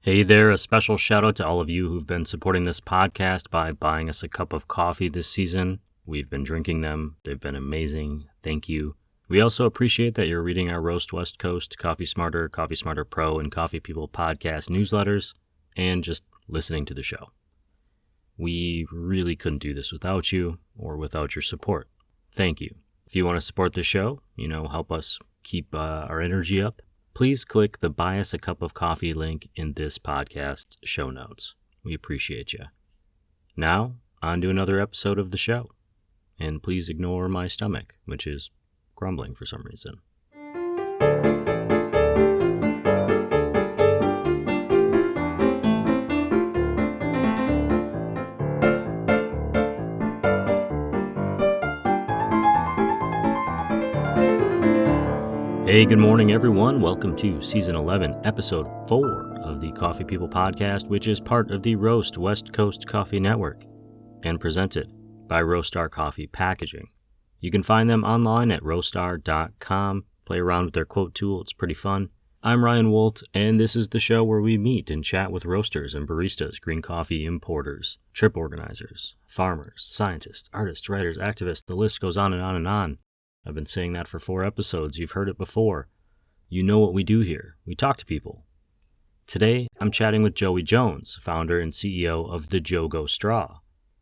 Hey there, a special shout out to all of you who've been supporting this podcast by buying us a cup of coffee this season. We've been drinking them. They've been amazing. Thank you. We also appreciate that you're reading our Roast West Coast, Coffee Smarter Pro, and Coffee People podcast newsletters, and just listening to the show. We really couldn't do this without you or without your support. Thank you. If you want to support the show, help us keep our energy up, please click the Buy Us a Cup of Coffee link in this podcast's show notes. We appreciate you. Now, on to another episode of the show. And please ignore my stomach, which is grumbling for some reason. Hey, good morning, everyone. Welcome to Season 11, Episode 4 of the Coffee People Podcast, which is part of the Roast West Coast Coffee Network and presented by Roadstar Coffee Packaging. You can find them online at roadstar.com. Play around with their quote tool. It's pretty fun. I'm Ryan Woldt, and this is the show where we meet and chat with roasters and baristas, green coffee importers, trip organizers, farmers, scientists, artists, writers, activists. The list goes on and on and on. I've been saying that for 4 episodes. You've heard it before. You know what we do here. We talk to people. Today, I'm chatting with Joey Jones, founder and CEO of the JoGo Straw.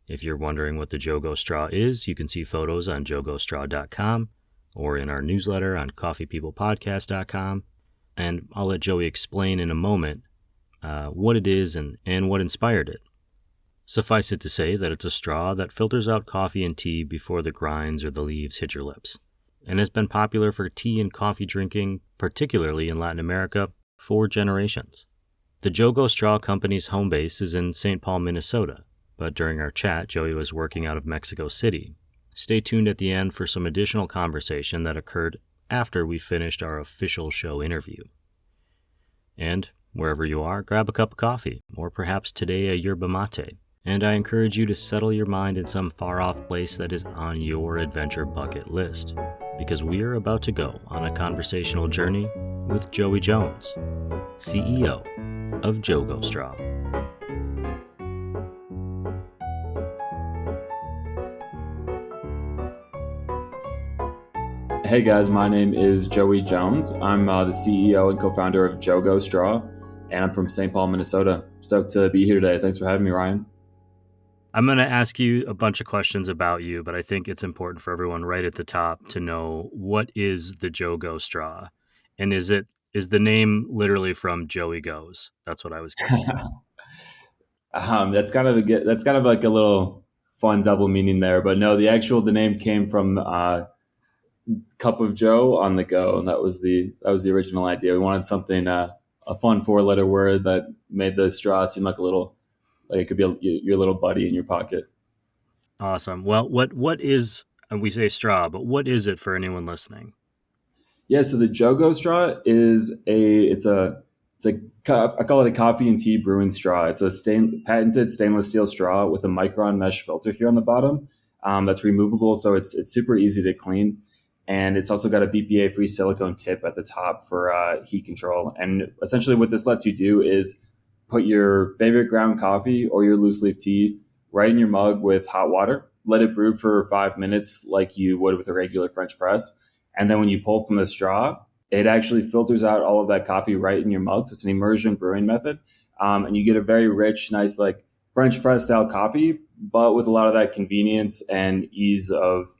If you're wondering what the JoGo Straw is, you can see photos on jogostraw.com or in our newsletter on coffeepeoplepodcast.com. And I'll let Joey explain in a moment what it is and what inspired it. Suffice it to say that it's a straw that filters out coffee and tea before the grinds or the leaves hit your lips, and has been popular for tea and coffee drinking, particularly in Latin America, for generations. The JoGo Straw Company's home base is in St. Paul, Minnesota, but during our chat, Joey was working out of Mexico City. Stay tuned at the end for some additional conversation that occurred after we finished our official show interview. And, wherever you are, grab a cup of coffee, or perhaps today a yerba mate, and I encourage you to settle your mind in some far-off place that is on your adventure bucket list, because we are about to go on a conversational journey with Joey Jones, CEO of JoGo Straw. Hey guys, my name is Joey Jones. I'm the CEO and co-founder of JoGo Straw, and I'm from St. Paul, Minnesota. Stoked to be here today. Thanks for having me, Ryan. I'm going to ask you a bunch of questions about you, but I think it's important for everyone right at the top to know, what is the JoGo Straw? And is the name literally from Joey Goes? That's what I was guessing. That's kind of like a little fun double meaning there, but no, the name came from Cup of Joe on the go, and that was the original idea. We wanted something a fun 4-letter word that made the straw seem like it could be your little buddy in your pocket. Awesome. Well, what is, we say straw, but what is it for anyone listening? Yeah, so the JoGo Straw is I call it a coffee and tea brewing straw. It's a patented stainless steel straw with a micron mesh filter here on the bottom that's removable, so it's super easy to clean. And it's also got a BPA-free silicone tip at the top for heat control. And essentially what this lets you do is put your favorite ground coffee or your loose leaf tea right in your mug with hot water. Let it brew for 5 minutes like you would with a regular French press. And then when you pull from the straw, it actually filters out all of that coffee right in your mug. So it's an immersion brewing method. And you get a very rich, nice, like French press style coffee, but with a lot of that convenience and ease of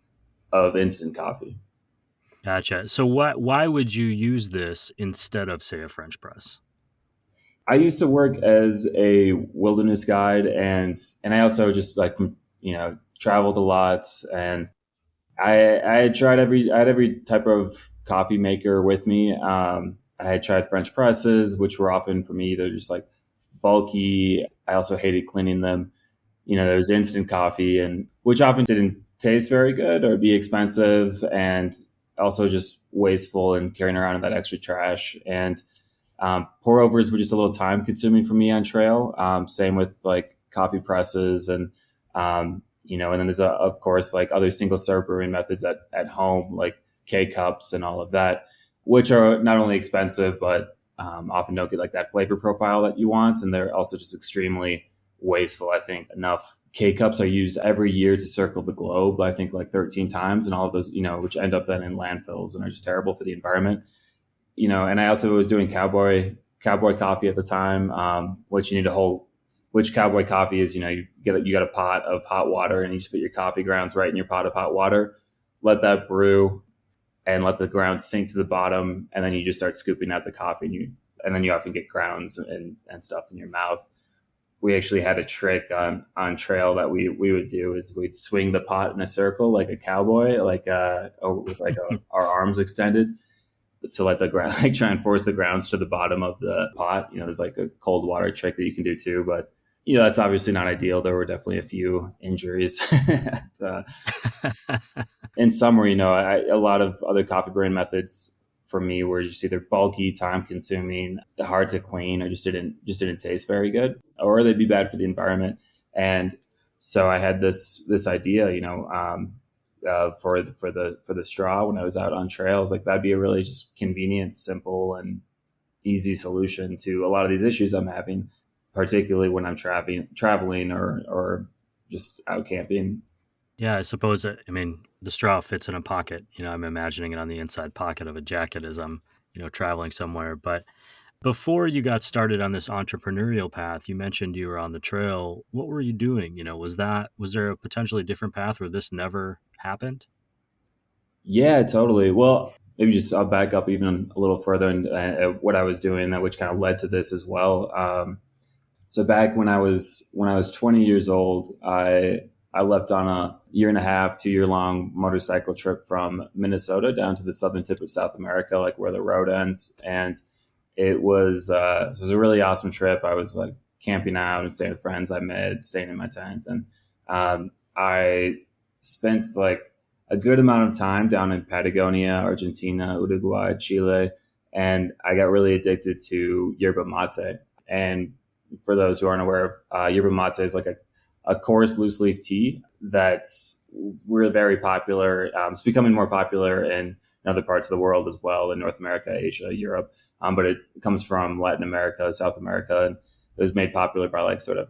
instant coffee. Gotcha. So why would you use this instead of, say, a French press? I used to work as a wilderness guide, and I also just traveled a lot, and I had tried every type of coffee maker with me. I had tried French presses, which were often for me, they're just like bulky. I also hated cleaning them. There was instant coffee, and which often didn't taste very good or be expensive, and also just wasteful and carrying around that extra trash. And pour overs were just a little time consuming for me on trail. Same with like coffee presses and then there's of course like other single serve brewing methods at home, like K cups and all of that, which are not only expensive, but often don't get like that flavor profile that you want. And they're also just extremely wasteful. I think enough K-cups are used every year to circle the globe, I think like 13 times, and all of those, which end up then in landfills and are just terrible for the environment. And I also was doing cowboy coffee at the time, which you need a whole, which cowboy coffee is, you got a pot of hot water and you just put your coffee grounds right in your pot of hot water, let that brew and let the grounds sink to the bottom. And then you just start scooping out the coffee and then you often get grounds and stuff in your mouth. We actually had a trick on trail that we would do is we'd swing the pot in a circle like a cowboy, with our arms extended to let the ground, like try and force the grounds to the bottom of the pot. There's like a cold water trick that you can do too, but that's obviously not ideal. There were definitely a few injuries. In summary, a lot of other coffee brewing methods for me were just either bulky, time consuming, hard to clean, or just didn't taste very good, or they'd be bad for the environment. And so I had this idea, for the straw when I was out on trails, like that'd be a really just convenient, simple, and easy solution to a lot of these issues I'm having, particularly when I'm traveling or just out camping. Yeah, I suppose, the straw fits in a pocket. I'm imagining it on the inside pocket of a jacket as I'm, traveling somewhere. But before you got started on this entrepreneurial path, you mentioned you were on the trail. What were you doing? Was there a potentially different path where this never happened? Yeah, totally. Well, maybe just I'll back up even a little further and what I was doing, which kind of led to this as well. So back when I was 20 years old, I left on a 1.5 2-year long motorcycle trip from Minnesota down to the southern tip of South America, like where the road ends. And it was a really awesome trip. I was like camping out and staying with friends I met, staying in my tent, and I spent like a good amount of time down in Patagonia, Argentina, Uruguay, Chile, and I got really addicted to yerba mate. And for those who aren't aware, yerba mate is like a coarse loose leaf tea that's really very popular. It's becoming more popular in other parts of the world as well, in North America, Asia, Europe. But it comes from Latin America, South America, and it was made popular by like sort of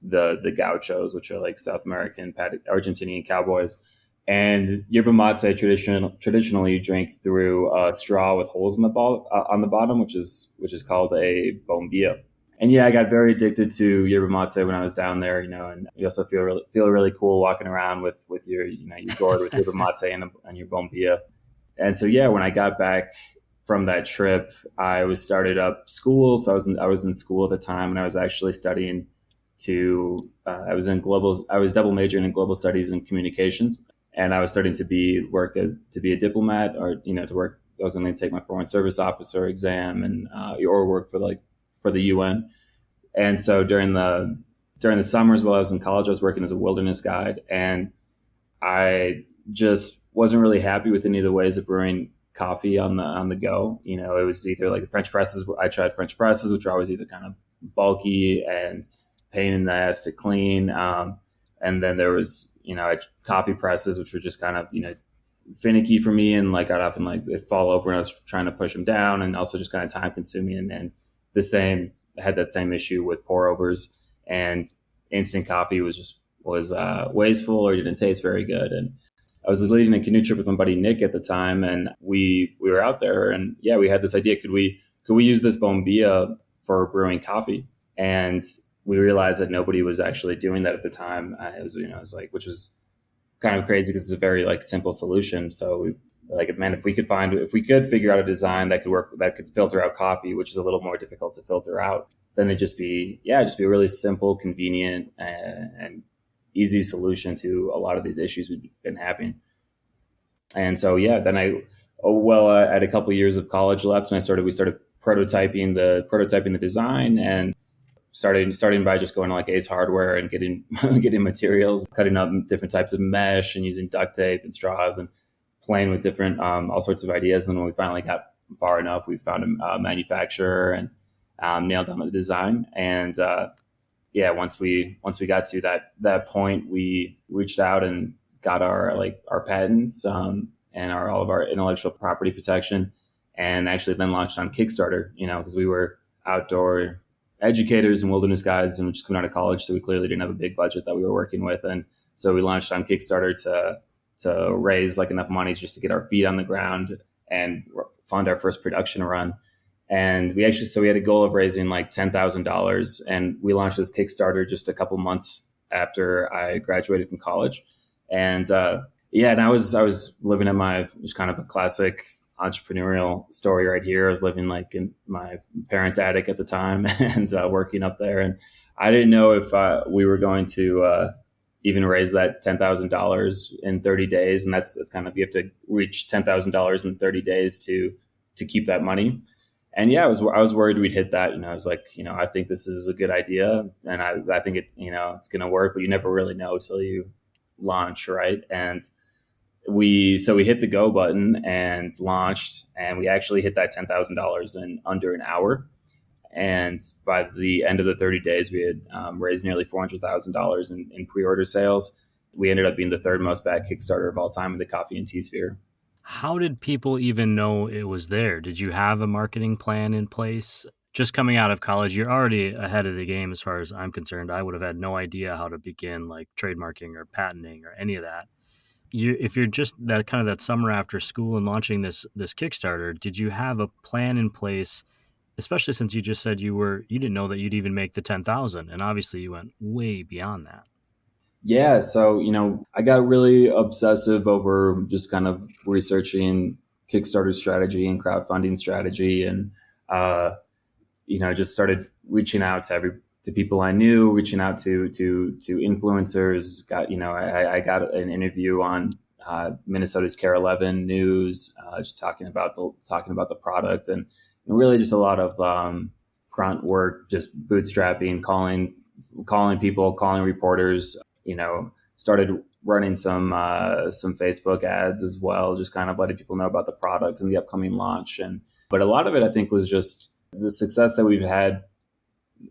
the Gauchos, which are like South American, Argentinian cowboys. And yerba mate traditionally you drink through a straw with holes in on the bottom, which is called a bombilla. And yeah, I got very addicted to yerba mate when I was down there, and you also feel really cool walking around with your, your gourd with yerba mate and your bombilla. And so, yeah, when I got back from that trip, I was started up school. So I was in school at the time, and I was actually studying I was double majoring in global studies and communications. And I was starting to be a diplomat, or, to work. I was going to take my foreign service officer exam and or work for the UN. And so during the summers while I was in college, I was working as a wilderness guide, and I just wasn't really happy with any of the ways of brewing coffee on the go. It was either like the French presses. I tried French presses, which are always either kind of bulky and pain in the ass to clean. And then there was, coffee presses, which were just kind of, finicky for me. And like, I'd often like it'd fall over when I was trying to push them down, and also just kind of time consuming. And had that same issue with pour overs, and instant coffee was wasteful or didn't taste very good. And I was leading a canoe trip with my buddy Nick at the time, and we were out there, and yeah, we had this idea. Could we use this bombilla for brewing coffee? And we realized that nobody was actually doing that at the time. It was like, which was kind of crazy because it's a very like simple solution. So we like, man, if we could figure out a design that could work, that could filter out coffee, which is a little more difficult to filter out, then it'd just be a really simple, convenient, and easy solution to a lot of these issues we've been having. And so, yeah, then I had a couple of years of college left, and we started prototyping the design, and starting by just going to like Ace Hardware and getting materials, cutting up different types of mesh and using duct tape and straws and playing with different all sorts of ideas. And when we finally got far enough, we found a manufacturer and nailed down the design. And once we got to that point, we reached out and got our patents and all of our intellectual property protection. and actually then launched on Kickstarter, because we were outdoor educators and wilderness guides and just coming out of college. So we clearly didn't have a big budget that we were working with. And so we launched on Kickstarter to raise like enough money just to get our feet on the ground and fund our first production run. And we had a goal of raising like $10,000, and we launched this Kickstarter just a couple months after I graduated from college. And and I was living in my just kind of a classic entrepreneurial story right here. I was living like in my parents' attic at the time and working up there, and I didn't know if we were going to even raise that $10,000 in 30 days, and that's kind of, you have to reach $10,000 in 30 days to keep that money. And yeah, I was worried we'd hit that. I was like, I think this is a good idea, and I think it's going to work, but you never really know till you launch, right? And we hit the go button and launched, and we actually hit that $10,000 in under an hour. And by the end of the 30 days, we had raised nearly $400,000 in pre-order sales. We ended up being the third most backed Kickstarter of all time in the coffee and tea sphere. How did people even know it was there? Did you have a marketing plan in place? Just coming out of college, you're already ahead of the game as far as I'm concerned. I would have had no idea how to begin like trademarking or patenting or any of that. If you're just that summer after school and launching this Kickstarter, did you have a plan in place? Especially since you just said you didn't know that you'd even make the 10,000, and obviously you went way beyond that. Yeah, so I got really obsessive over just kind of researching Kickstarter strategy and crowdfunding strategy, and just started reaching out to people I knew, reaching out to influencers. I got an interview on Minnesota's Care 11 News, just talking about the product, and really just a lot of grunt work, just bootstrapping, calling people, calling reporters. Started running some Facebook ads as well, just kind of letting people know about the product and the upcoming launch. But a lot of it, I think, was just the success that we've had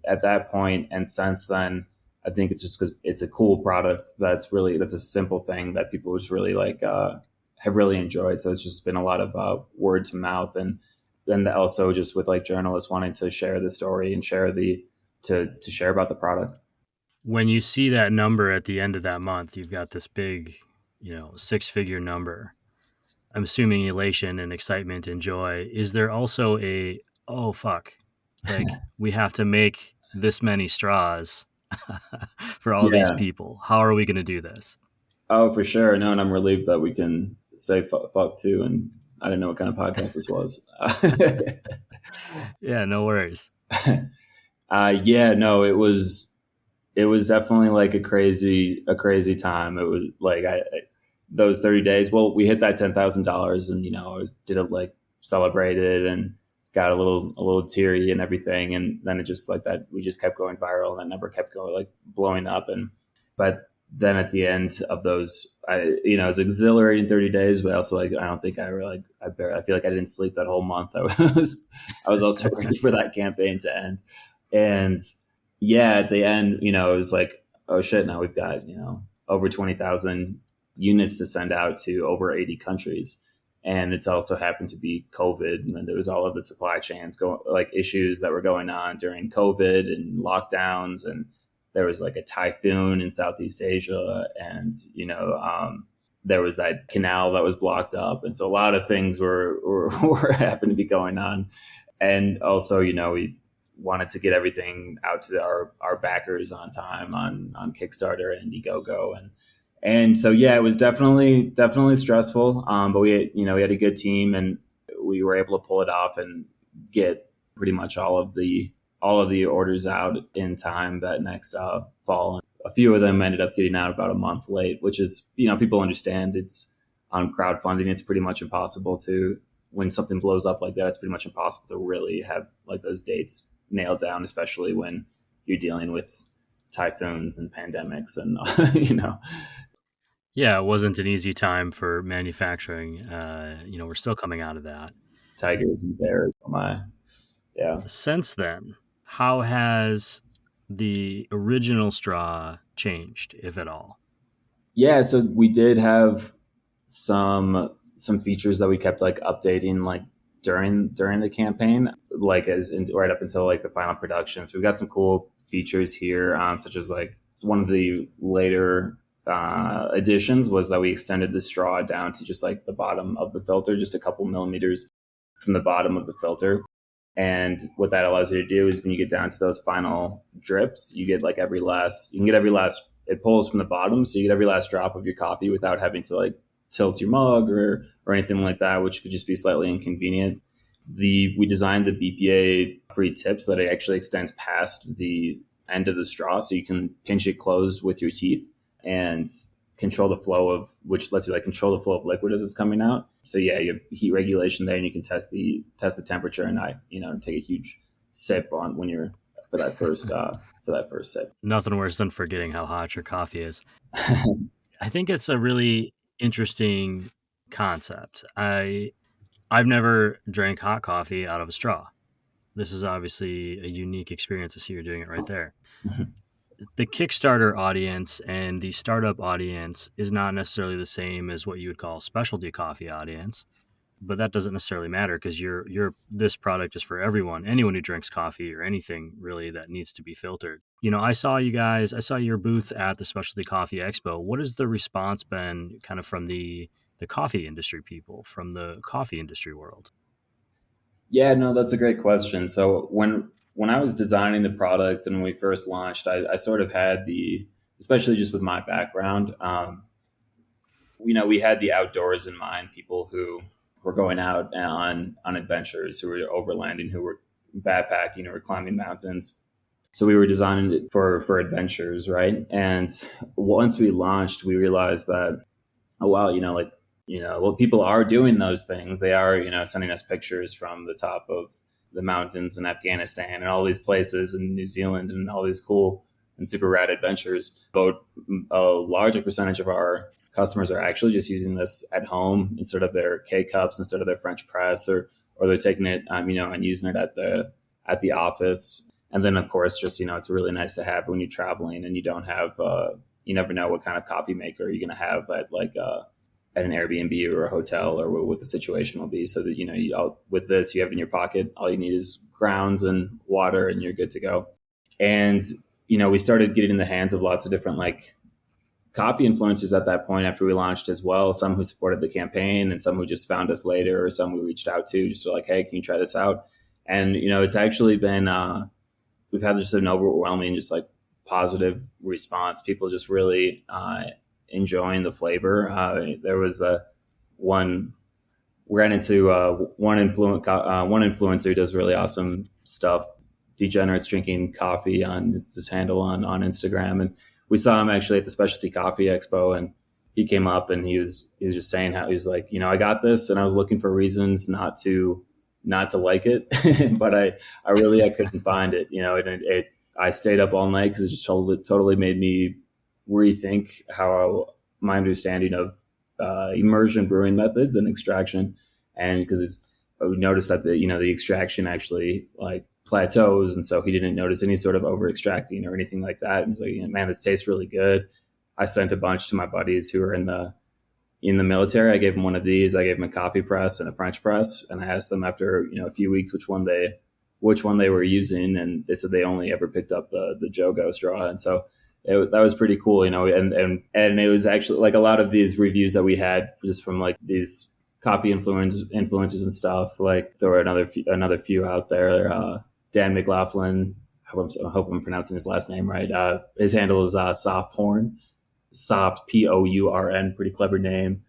at that point and since then. I think it's just because it's a cool product that's a simple thing that people just really have really enjoyed. So it's just been a lot of word to mouth, and then also just with like journalists wanting to share the story and share to share about the product. When you see that number at the end of that month, you've got this big, 6-figure number. I'm assuming elation and excitement and joy. Is there also oh fuck, like we have to make this many straws for all these Yeah. people? How are we going to do this? Oh, for sure. No, and I'm relieved that we can say fuck too. And I didn't know what kind of podcast this was. Yeah, no worries. Yeah, no, it was definitely like a crazy time. It was like those 30 days. Well, we hit that $10,000, and I did it like celebrated and got a little teary and everything. And then it just like that, we just kept going viral, and that number kept going like blowing up. But then at the end of those, it was exhilarating 30 days, but also like I don't think I really I feel like I didn't sleep that whole month. I was also ready for that campaign to end. And yeah, at the end, it was like, oh shit, now we've got, over 20,000 units to send out to over 80 countries. And it's also happened to be COVID. And then there was all of the supply chains issues that were going on during COVID and lockdowns. And there was like a typhoon in Southeast Asia. And, there was that canal that was blocked up. And so a lot of things were happened to be going on. And also, we wanted to get everything out to our backers on time on Kickstarter and Indiegogo, and so yeah, it was definitely stressful. But we had a good team, and we were able to pull it off and get pretty much all of the orders out in time that next fall. A few of them ended up getting out about a month late, which is people understand it's on crowdfunding. It's pretty much impossible to, when something blows up like that, it's pretty much impossible to really have like those dates nailed down, especially when you're dealing with typhoons and pandemics and Yeah, it wasn't an easy time for manufacturing. We're still coming out of that. tigers and bears. Oh my, yeah. Since then, how has the original straw changed, if at all? Yeah, so we did have some features that we kept like updating, like during the campaign, like right up until like the final production. So we've got some cool features here, such as like one of the later additions was that we extended the straw down to just like the bottom of the filter, just a couple millimeters from the bottom of the filter. And what that allows you to do is when you get down to those final drips, you get like you can get every last, it pulls from the bottom. So you get every last drop of your coffee without having to like tilt your mug or anything like that, which could just be slightly inconvenient. We designed the BPA free tip so that it actually extends past the end of the straw. So you can pinch it closed with your teeth and control the flow of, which lets you like control the flow of liquid as it's coming out. So yeah, you have heat regulation there, and you can test the temperature and take a huge sip on when you're for that first sip. Nothing worse than forgetting how hot your coffee is. I think it's a really interesting concept. I've never drank hot coffee out of a straw. This is obviously a unique experience. I see you're doing it right there. The Kickstarter audience and the startup audience is not necessarily the same as what you would call specialty coffee audience, but that doesn't necessarily matter because this product is for everyone, anyone who drinks coffee or anything really that needs to be filtered. I saw your booth at the Specialty Coffee Expo. What has the response been kind of from the coffee industry people, from the coffee industry world? Yeah, no, that's a great question. So when I was designing the product and when we first launched, I sort of had especially just with my background, we had the outdoors in mind, people who were going out on adventures, who were overlanding, who were backpacking, or climbing mountains. So we were designing it for adventures, right? And once we launched, we realized that, oh wow, well, people are doing those things. They are, sending us pictures from the top of the mountains in Afghanistan and all these places in New Zealand and all these cool and super rad adventures. But a larger percentage of our customers are actually just using this at home instead of their K cups, instead of their French press, or they're taking it, and using it at the office. And then, of course, just, it's really nice to have when you're traveling and you don't have, you never know what kind of coffee maker you're going to have at an Airbnb or a hotel, or what the situation will be. So that, with this, you have in your pocket, all you need is grounds and water and you're good to go. And, we started getting in the hands of lots of different coffee influencers at that point after we launched as well. Some who supported the campaign and some who just found us later, or some we reached out to just like, hey, can you try this out? And, it's actually been, we've had just an overwhelming, just positive response. People just really enjoying the flavor. There was we ran into one influencer who does really awesome stuff. Degenerates Drinking Coffee on his handle on Instagram, and we saw him actually at the Specialty Coffee Expo, and he came up and he was just saying how he was like, I got this, and I was looking for reasons not to like it, but I couldn't find it. I stayed up all night because it just totally made me rethink how my understanding of immersion brewing methods and extraction, and because we noticed that the extraction actually plateaus, and so he didn't notice any sort of over extracting or anything like that. And he's like, man, this tastes really good. I sent a bunch to my buddies who are in the military. I gave them one of these. I gave them a coffee press and a French press, and I asked them after a few weeks which one they were using, and they said they only ever picked up the JoGo straw. And so that was pretty cool, and it was actually a lot of these reviews that we had just from these coffee influencers and stuff. There were another few out there. Dan McLaughlin, I hope I'm pronouncing his last name right. His handle is Soft Porn, Soft Pourn, pretty clever name.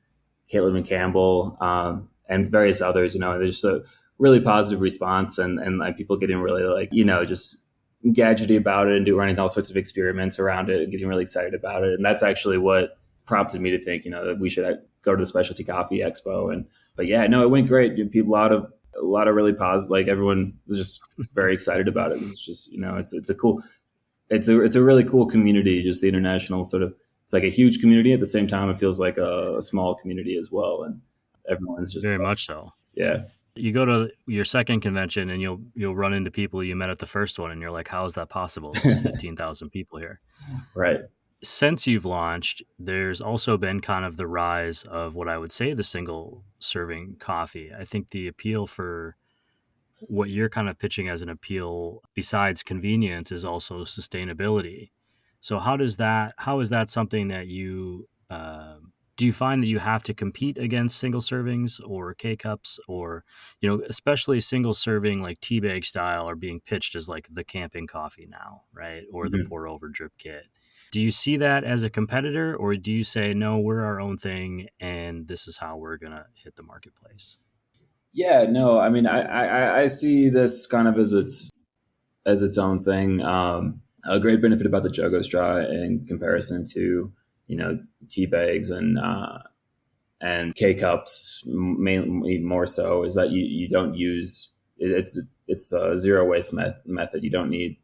Caitlin McCampbell, and various others. There's just a really positive response, and people getting really just gadgety about it and running all sorts of experiments around it and getting really excited about it. And that's actually what prompted me to think, that we should go to the Specialty Coffee Expo. But yeah, no, it went great. People, a lot of really positive, everyone was just very excited about it. It's just, it's a really cool community, just the international sort of, it's a huge community. At the same time, it feels like a small community as well. And everyone's just very much so. Yeah. You go to your second convention and you'll run into people you met at the first one, and you're like, how is that possible? There's 15,000 people here. Right. Since you've launched, there's also been kind of the rise of what I would say the single serving coffee. I think the appeal for what you're kind of pitching as an appeal, besides convenience, is also sustainability. So how is that something that you do you find that you have to compete against single servings or K cups, or especially single serving like tea bag style are being pitched as like the camping coffee now, right? Or the Mhm. pour over drip kit. Do you see that as a competitor, or do you say no, we're our own thing and this is how we're gonna hit the marketplace? Yeah, no, I mean, I see this kind of as its own thing. A great benefit about the JoGo straw in comparison to tea bags and K cups, mainly more so, is that you don't use it's a zero waste method. You don't need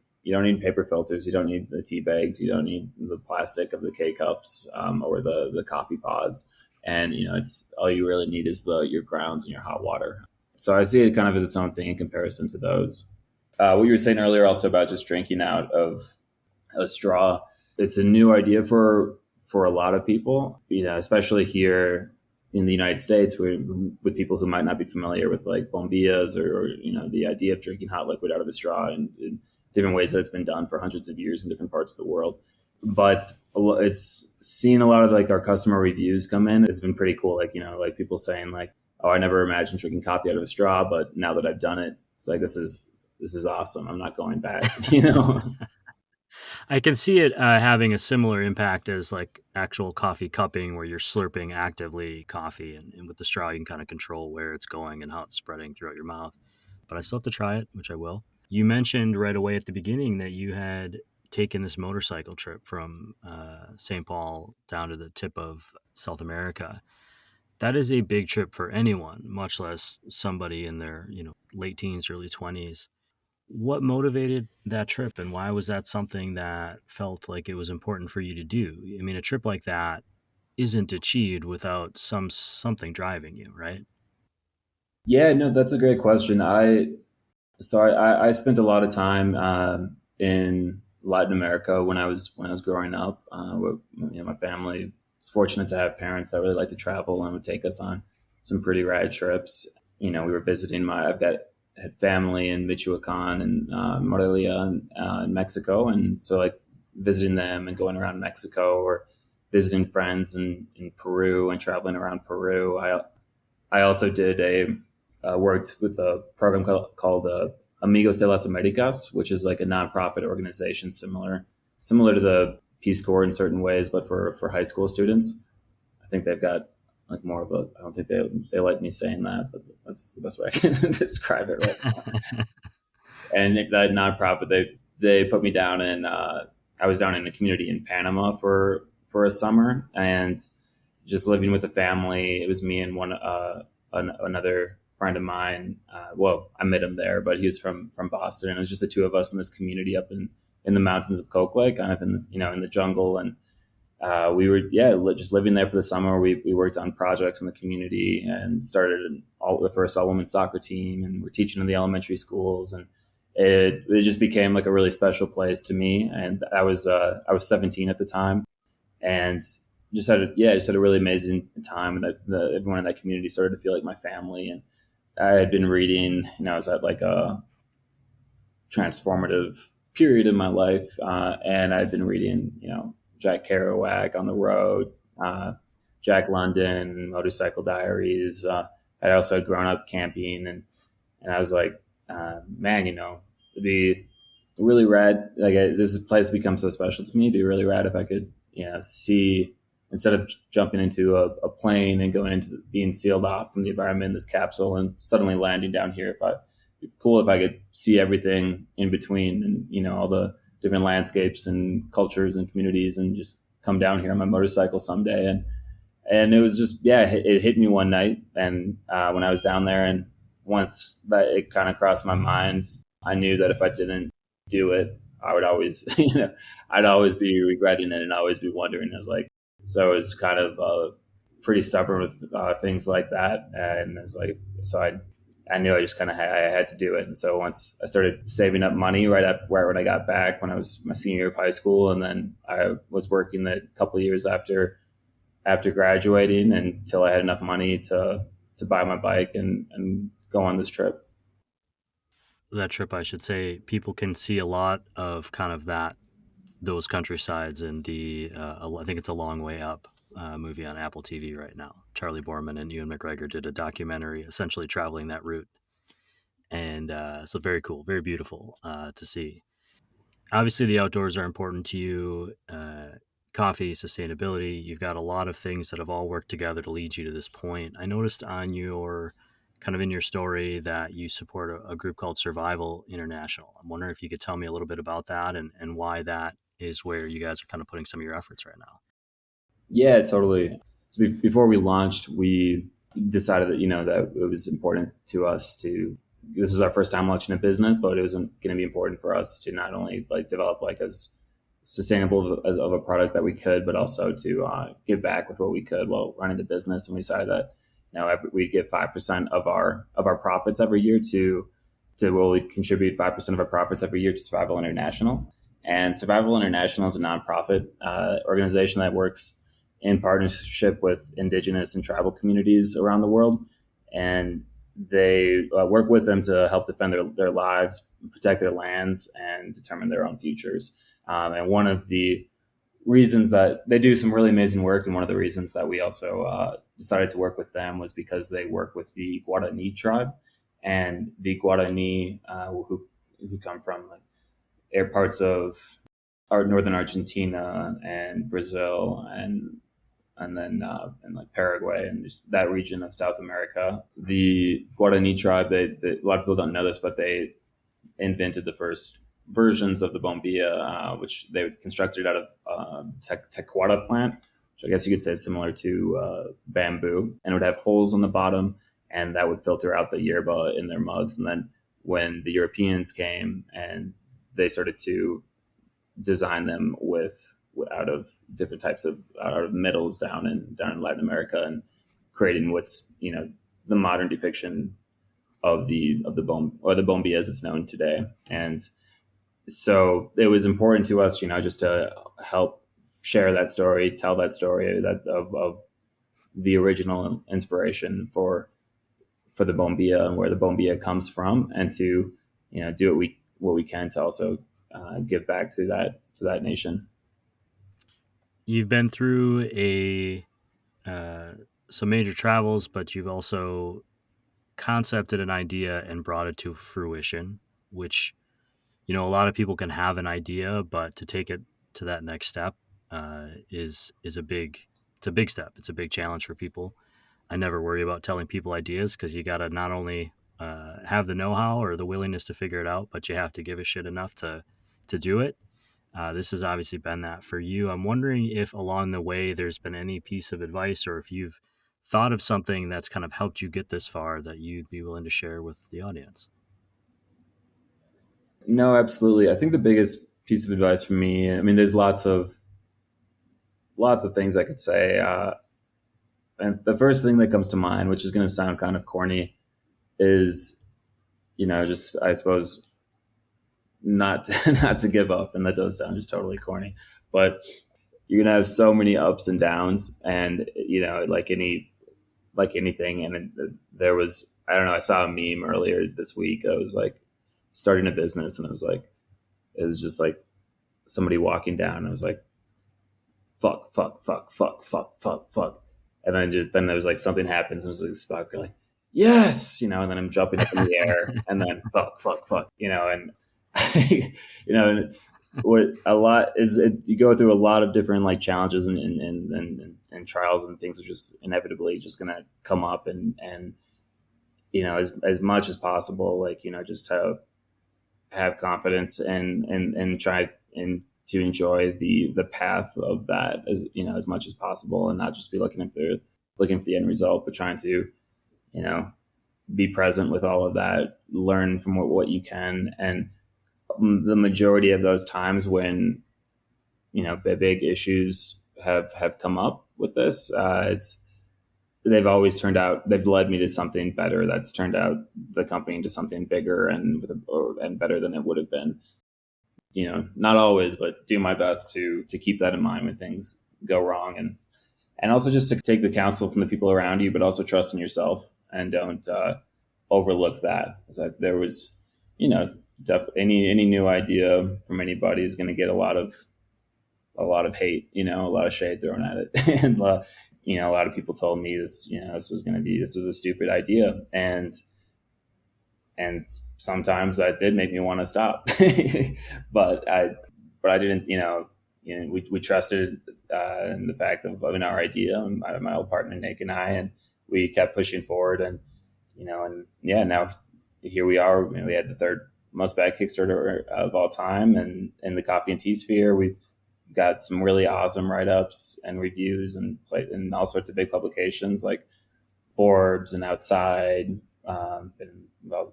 paper filters. You don't need the tea bags. You don't need the plastic of the K cups or the coffee pods. And it's all you really need is your grounds and your hot water. So I see it kind of as its own thing in comparison to those. What you were saying earlier also about just drinking out of a straw. It's a new idea for a lot of people, especially here in the United States, with people who might not be familiar with like bombillas or the idea of drinking hot liquid out of a straw and different ways that it's been done for hundreds of years in different parts of the world. But it's seen a lot of like our customer reviews come in. It's been pretty cool. Like, like people saying like, oh, I never imagined drinking coffee out of a straw, but now that I've done it, it's like, this is awesome. I'm not going back, I can see it having a similar impact as like actual coffee cupping, where you're slurping actively coffee, and with the straw, you can kind of control where it's going and how it's spreading throughout your mouth. But I still have to try it, which I will. You mentioned right away at the beginning that you had taken this motorcycle trip from St. Paul down to the tip of South America. That is a big trip for anyone, much less somebody in their late teens, early 20s. What motivated that trip, and why was that something that felt like it was important for you to do? I mean, a trip like that isn't achieved without something driving you, right? Yeah, no, that's a great question. I spent a lot of time in Latin America when I was growing up. My family was fortunate to have parents that really like to travel and would take us on some pretty rad trips. We were visiting I've got had family in Michoacan and Morelia in Mexico, and so like visiting them and going around Mexico or visiting friends in Peru and traveling around Peru. I also did worked with a program called Amigos de las Americas, which is like a nonprofit organization similar to the Peace Corps in certain ways, but for high school students. I think they've got like more of a. I don't think they like me saying that, but that's the best way I can describe it right now. And that nonprofit, they put me down in. I was down in a community in Panama for a summer and just living with a family. It was me and another friend of mine. Well, I met him there, but he was from Boston, and it was just the two of us in this community up in the mountains of Coke Lake, kind of in the jungle, and we were just living there for the summer. We worked on projects in the community and started the first all women's soccer team, and we're teaching in the elementary schools, and it just became like a really special place to me. And I was 17 at the time, and just had a really amazing time. And everyone in that community started to feel like my family. And I had been reading, I was at like a transformative period in my life, and I'd been reading, Jack Kerouac, On the Road, uh, Jack London, Motorcycle Diaries. I also had grown up camping, and I was like, man, it'd be really rad. Like this place becomes so special to me. It'd be really rad if I could, see instead of jumping into a plane and going into being sealed off from the environment in this capsule and suddenly landing down here. It'd be cool if I could see everything in between and all the different landscapes and cultures and communities and just come down here on my motorcycle someday. And it was just it hit me one night and when I was down there, and once that it kind of crossed my mind, I knew that if I didn't do it, I would always I'd always be regretting it and always be wondering. I was like, so I was kind of pretty stubborn with things like that, and I was like, so I I knew I just kind of I had to do it. And so once I started saving up money right when I got back, when I was my senior year of high school, and then I was working a couple of years after graduating until I had enough money to buy my bike and go on this trip. That trip, I should say, people can see a lot of kind of those countrysides in I think it's A Long Way Up movie on Apple TV right now. Charlie Borman and Ewan McGregor did a documentary essentially traveling that route. And so very cool, very beautiful to see. Obviously, the outdoors are important to you. Coffee, sustainability. You've got a lot of things that have all worked together to lead you to this point. I noticed on your kind of in your story that you support a group called Survival International. I'm wondering if you could tell me a little bit about that and why that is where you guys are kind of putting some of your efforts right now. Yeah, totally. So before we launched, we decided that that it was important to us to. This was our first time launching a business, but it was going to be important for us to not only like develop like as sustainable of a product that we could, but also to give back with what we could while running the business. And we decided that we'd give 5% of our profits every year we contribute 5% of our profits every year to Survival International. And Survival International is a nonprofit organization that works in partnership with indigenous and tribal communities around the world. And they work with them to help defend their lives, protect their lands, and determine their own futures. And one of the reasons that they do some really amazing work, and one of the reasons that we also decided to work with them was because they work with the Guarani tribe. And the Guarani, who come from parts of our northern Argentina and Brazil and then in like Paraguay and just that region of South America. The Guarani tribe, a lot of people don't know this, but they invented the first versions of the bombilla, which they constructed out of tequila plant, which I guess you could say is similar to bamboo, and it would have holes on the bottom, and that would filter out the yerba in their mugs. And then when the Europeans came and they started to design them out of different types of out of metals down in Latin America, and creating what's the modern depiction of the bombilla as it's known today. And so it was important to us, just to help share that story, tell that story of the original inspiration for the bombilla and where the bombilla comes from, and to do what we can to also give back to that nation. You've been through some major travels, but you've also concepted an idea and brought it to fruition, which a lot of people can have an idea, but to take it to that next step is a big step. It's a big challenge for people. I never worry about telling people ideas because you got to not only have the know-how or the willingness to figure it out, but you have to give a shit enough to do it. This has obviously been that for you. I'm wondering if along the way there's been any piece of advice, or if you've thought of something that's kind of helped you get this far that you'd be willing to share with the audience. No, absolutely. I think the biggest piece of advice for me, I mean, there's lots of things I could say. And the first thing that comes to mind, which is going to sound kind of corny, is, just, I suppose, not not to give up. And that does sound just totally corny, but you're going to have so many ups and downs, and, like anything. And there was, I don't know, I saw a meme earlier this week. I was like starting a business, and it was just like somebody walking down. And I was like, fuck, fuck, fuck, fuck, fuck, fuck, fuck. And then there was like something happens, and it was like spark, like, yes, and then I'm jumping up in the air, and then fuck, fuck, fuck, and what a lot is you go through a lot of different like challenges and trials and things, which is inevitably just going to come up, and as much as possible, like, just to have confidence and try and to enjoy the path of that as much as possible, and not just be looking for the end result, but trying to be present with all of that, learn from what you can. And the majority of those times when big issues have come up with this, they've always turned out, they've led me to something better that's turned out the company into something bigger and better than it would have been. Not always, but do my best to keep that in mind when things go wrong, and also just to take the counsel from the people around you, but also trust in yourself and don't overlook that. There was, any new idea from anybody is going to get a lot of hate, a lot of shade thrown at it, and a lot of people told me this was a stupid idea, and sometimes that did make me want to stop, but I didn't, we trusted in the fact of our idea, and my old partner Nick and I, and we kept pushing forward, and now here we are. We had the third most backed Kickstarter of all time, and in the coffee and tea sphere, we've got some really awesome write-ups and reviews, and all sorts of big publications like Forbes and Outside, and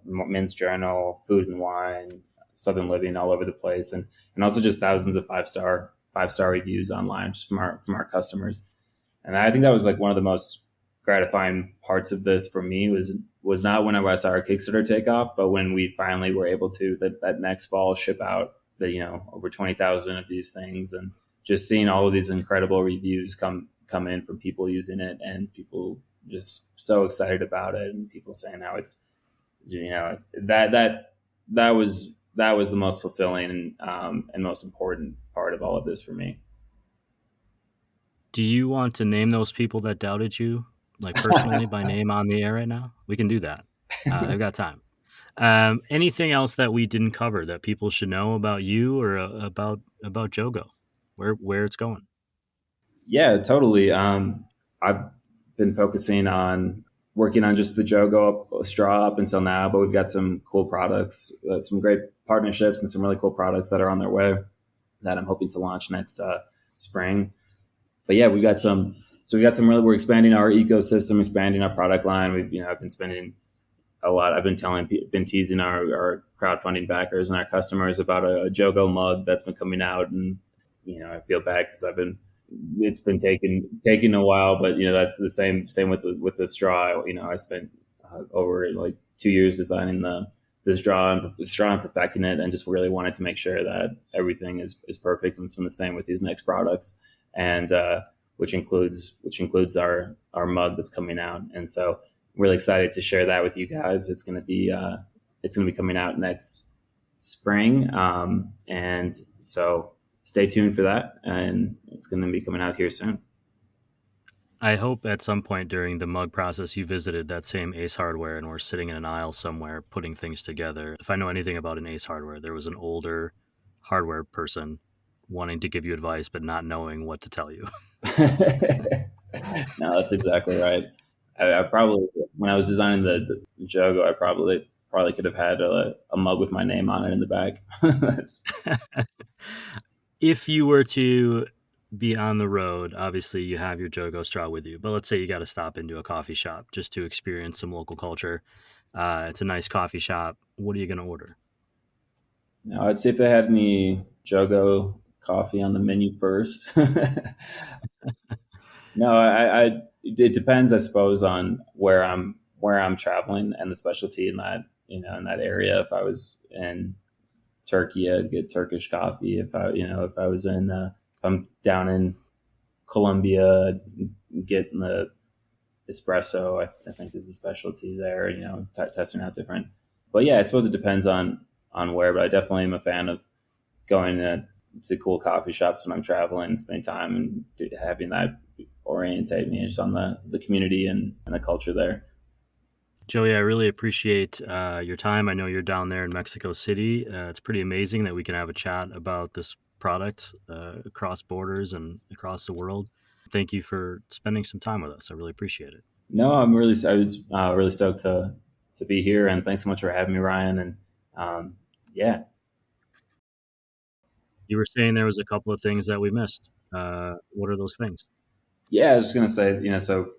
Men's Journal, Food and Wine, Southern Living, all over the place, and also just thousands of five-star reviews online just from our customers. And I think that was like one of the most gratifying parts of this for me was not when I saw our Kickstarter take off, but when we finally were able to that next fall ship out over 20,000 of these things, and just seeing all of these incredible reviews come in from people using it, and people just so excited about it, and people saying how it's, that was the most fulfilling and most important part of all of this for me. Do you want to name those people that doubted you, like personally by name on the air right now? We can do that. I've got time. Anything else that we didn't cover that people should know about you or about JoGo, where it's going? Yeah, totally. I've been focusing on working on just the JoGo straw up until now, but we've got some cool products, some great partnerships, and some really cool products that are on their way that I'm hoping to launch next spring. But yeah, we're we're expanding our ecosystem, expanding our product line. I've been spending a lot. I've been teasing our crowdfunding backers and our customers about a JoGo mug that's been coming out, and I feel bad because it's been taking a while, but that's the same with the straw. I spent over like 2 years designing the straw and perfecting it, and just really wanted to make sure that everything is perfect. And it's been the same with these next products, and which includes our mug that's coming out. And so I'm really excited to share that with you guys. It's going to be coming out next spring, and so stay tuned for that, and it's going to be coming out here soon. I hope at some point during the mug process you visited that same Ace Hardware and we're sitting in an aisle somewhere putting things together. If I know anything about an Ace Hardware, there was an older hardware person wanting to give you advice but not knowing what to tell you. No, that's exactly right. I probably, when I was designing the JoGo, I probably could have had a mug with my name on it in the back. If you were to be on the road, obviously you have your JoGo straw with you, but let's say you got to stop into a coffee shop just to experience some local culture. It's a nice coffee shop. What are you going to order? Now, I'd see if they had any JoGo coffee on the menu first. No, it depends, I suppose, on where I'm traveling and the specialty in that area. If I was in Turkey, I'd get Turkish coffee. If I'm down in Colombia, I'd get the espresso. I think is the specialty there. Testing out different. But yeah, I suppose it depends on where. But I definitely am a fan of going to cool coffee shops when I'm traveling, spending time and having that orientate me just on the community and the culture there. Joey, I really appreciate your time. I know you're down there in Mexico City. It's pretty amazing that we can have a chat about this product across borders and across the world. Thank you for spending some time with us. I really appreciate it. No, I was really stoked to be here, and thanks so much for having me, Ryan. And yeah. You were saying there was a couple of things that we missed. What are those things? Yeah, I was just gonna say, so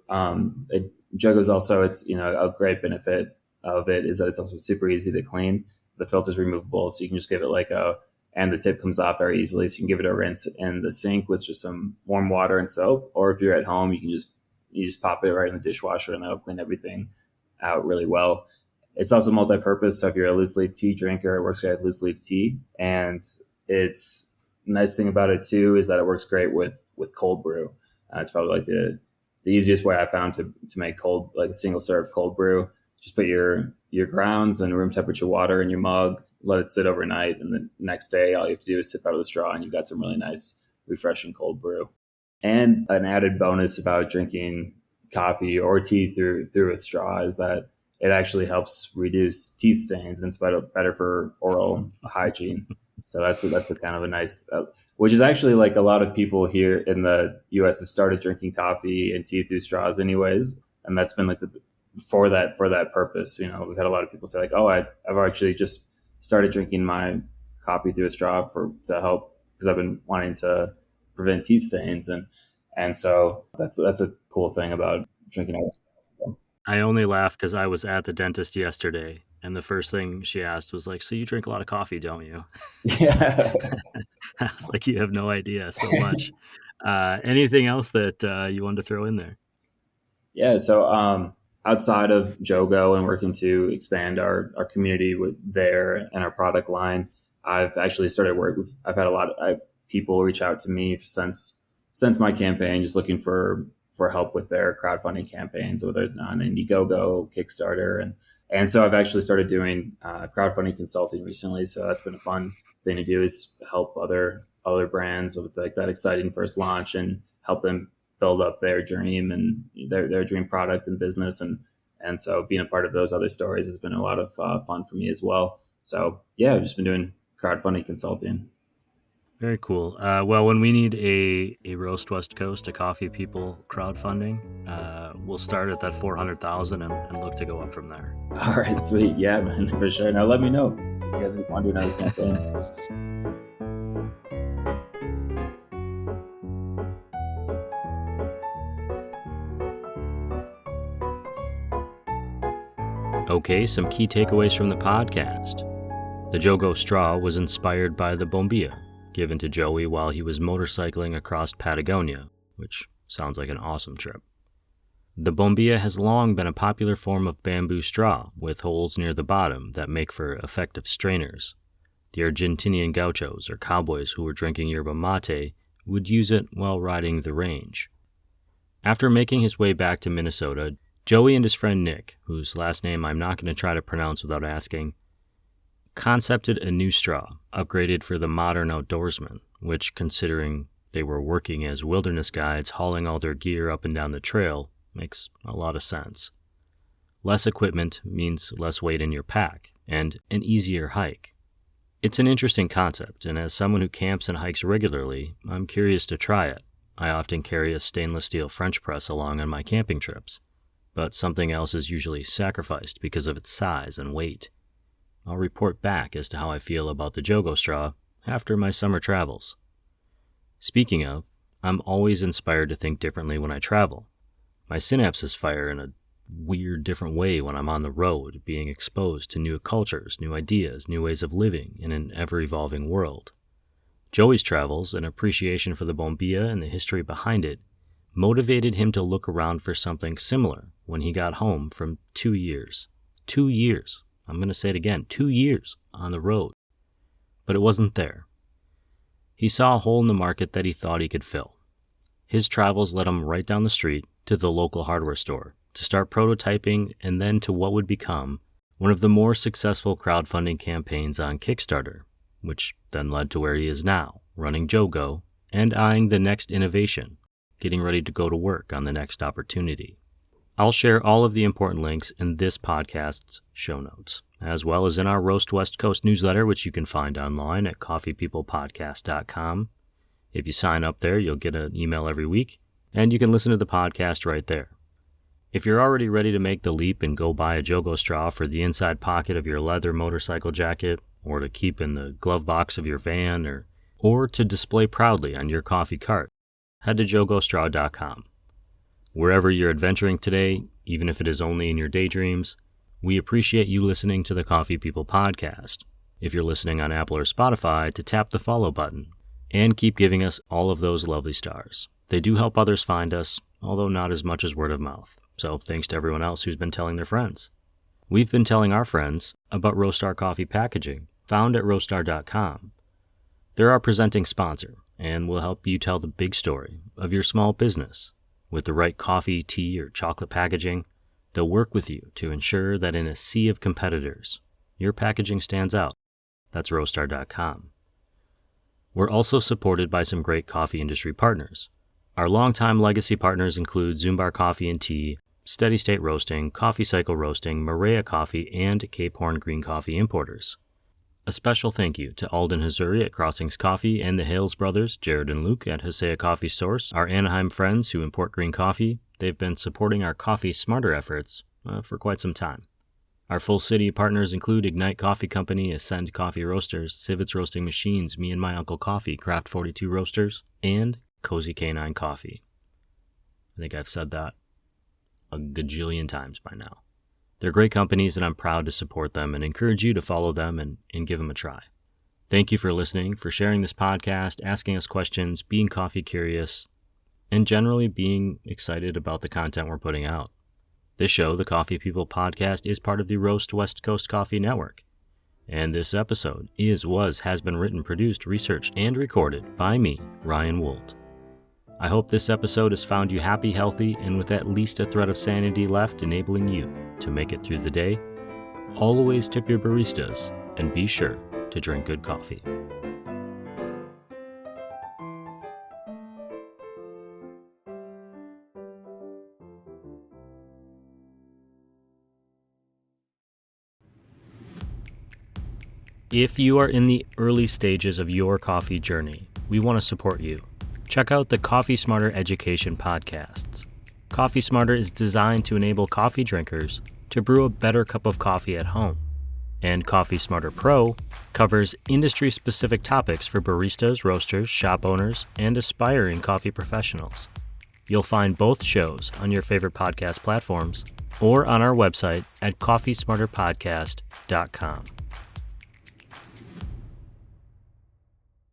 JoGo's also, it's a great benefit of it is that it's also super easy to clean. The filter's removable, so you can just give it and the tip comes off very easily, so you can give it a rinse in the sink with just some warm water and soap. Or if you're at home, you can just you just pop it right in the dishwasher and that'll clean everything out really well. It's also multi-purpose. So if you're a loose leaf tea drinker, it works great with loose leaf tea. And it's nice thing about it too is that it works great with cold brew. It's probably like the easiest way I found to make cold, like a single serve cold brew. Just put your grounds and room temperature water in your mug, let it sit overnight, and the next day all you have to do is sip out of the straw, and you've got some really nice, refreshing cold brew. And an added bonus about drinking coffee or tea through a straw is that it actually helps reduce teeth stains and it's better for oral hygiene. So that's a kind of a nice, which is actually like a lot of people here in the U.S. have started drinking coffee and tea through straws anyways, and that's been like for that purpose. You know, we've had a lot of people say like, oh, I've actually just started drinking my coffee through a straw to help because I've been wanting to prevent teeth stains, and so that's a cool thing about drinking out of straws. I only laugh because I was at the dentist yesterday, and the first thing she asked was like, "So you drink a lot of coffee, don't you?" Yeah. I was like, "You have no idea so much." Anything else that you wanted to throw in there? Yeah. So outside of JoGo and working to expand our community there and our product line, I've actually started work. I've had a lot of people reach out to me since my campaign, just looking for help with their crowdfunding campaigns, whether it's on Indiegogo, Kickstarter, and so I've actually started doing crowdfunding consulting recently. So that's been a fun thing to do, is help other brands with like that exciting first launch and help them build up their dream and their dream product and business. And so being a part of those other stories has been a lot of fun for me as well. So yeah, I've just been doing crowdfunding consulting. Very cool. Well, when we need a Roast West Coast, a Coffee People crowdfunding, we'll start at that 400,000 and look to go up from there. All right, sweet. Yeah, man, for sure. Now let me know if you guys want to do another campaign. Okay, some key takeaways from the podcast. The JoGo straw was inspired by the bombilla, given to Joey while he was motorcycling across Patagonia, which sounds like an awesome trip. The bombilla has long been a popular form of bamboo straw with holes near the bottom that make for effective strainers. The Argentinian Gauchos, or cowboys who were drinking yerba mate, would use it while riding the range. After making his way back to Minnesota, Joey and his friend Nick, whose last name I'm not going to try to pronounce without asking, concepted a new straw, upgraded for the modern outdoorsman, which, considering they were working as wilderness guides hauling all their gear up and down the trail, makes a lot of sense. Less equipment means less weight in your pack, and an easier hike. It's an interesting concept, and as someone who camps and hikes regularly, I'm curious to try it. I often carry a stainless steel French press along on my camping trips, but something else is usually sacrificed because of its size and weight. I'll report back as to how I feel about the JoGo straw after my summer travels. Speaking of, I'm always inspired to think differently when I travel. My synapses fire in a weird, different way when I'm on the road, being exposed to new cultures, new ideas, new ways of living in an ever-evolving world. Joey's travels and appreciation for the bombilla and the history behind it motivated him to look around for something similar when he got home from 2 years. 2 years. I'm going to say it again, 2 years on the road. But it wasn't there. He saw a hole in the market that he thought he could fill. His travels led him right down the street to the local hardware store to start prototyping and then to what would become one of the more successful crowdfunding campaigns on Kickstarter, which then led to where he is now, running JoGo and eyeing the next innovation, getting ready to go to work on the next opportunity. I'll share all of the important links in this podcast's show notes, as well as in our Roast West Coast newsletter, which you can find online at coffeepeoplepodcast.com. If you sign up there, you'll get an email every week, and you can listen to the podcast right there. If you're already ready to make the leap and go buy a JoGo straw for the inside pocket of your leather motorcycle jacket, or to keep in the glove box of your van, or to display proudly on your coffee cart, head to jogostraw.com. Wherever you're adventuring today, even if it is only in your daydreams, we appreciate you listening to the Coffee People podcast. If you're listening on Apple or Spotify, to tap the follow button and keep giving us all of those lovely stars. They do help others find us although not as much as word of mouth. So thanks to everyone else who's been telling their friends. We've been telling our friends about Roastar coffee packaging, found at roastar.com. They're our presenting sponsor, and will help you tell the big story of your small business. With the right coffee, tea, or chocolate packaging, they'll work with you to ensure that in a sea of competitors, your packaging stands out. That's roastar.com. We're also supported by some great coffee industry partners. Our longtime legacy partners include Zumbar Coffee and Tea, Steady State Roasting, Coffee Cycle Roasting, Maria Coffee, and Cape Horn Green Coffee Importers. A special thank you to Alden Hazuri at Crossings Coffee and the Hales brothers, Jared and Luke at Hosea Coffee Source, our Anaheim friends who import green coffee. They've been supporting our Coffee Smarter efforts for quite some time. Our full city partners include Ignite Coffee Company, Ascend Coffee Roasters, Civets Roasting Machines, Me and My Uncle Coffee, Craft 42 Roasters, and Cozy Canine Coffee. I think I've said that a gajillion times by now. They're great companies, and I'm proud to support them and encourage you to follow them and give them a try. Thank you for listening, for sharing this podcast, asking us questions, being coffee curious, and generally being excited about the content we're putting out. This show, the Coffee People Podcast, is part of the Roast West Coast Coffee Network. And this episode has been written, produced, researched, and recorded by me, Ryan Woldt. I hope this episode has found you happy, healthy, and with at least a thread of sanity left, enabling you to make it through the day. Always tip your baristas, and be sure to drink good coffee. If you are in the early stages of your coffee journey, we want to support you. Check out the Coffee Smarter Education podcasts. Coffee Smarter is designed to enable coffee drinkers to brew a better cup of coffee at home. And Coffee Smarter Pro covers industry-specific topics for baristas, roasters, shop owners, and aspiring coffee professionals. You'll find both shows on your favorite podcast platforms or on our website at coffeesmarterpodcast.com.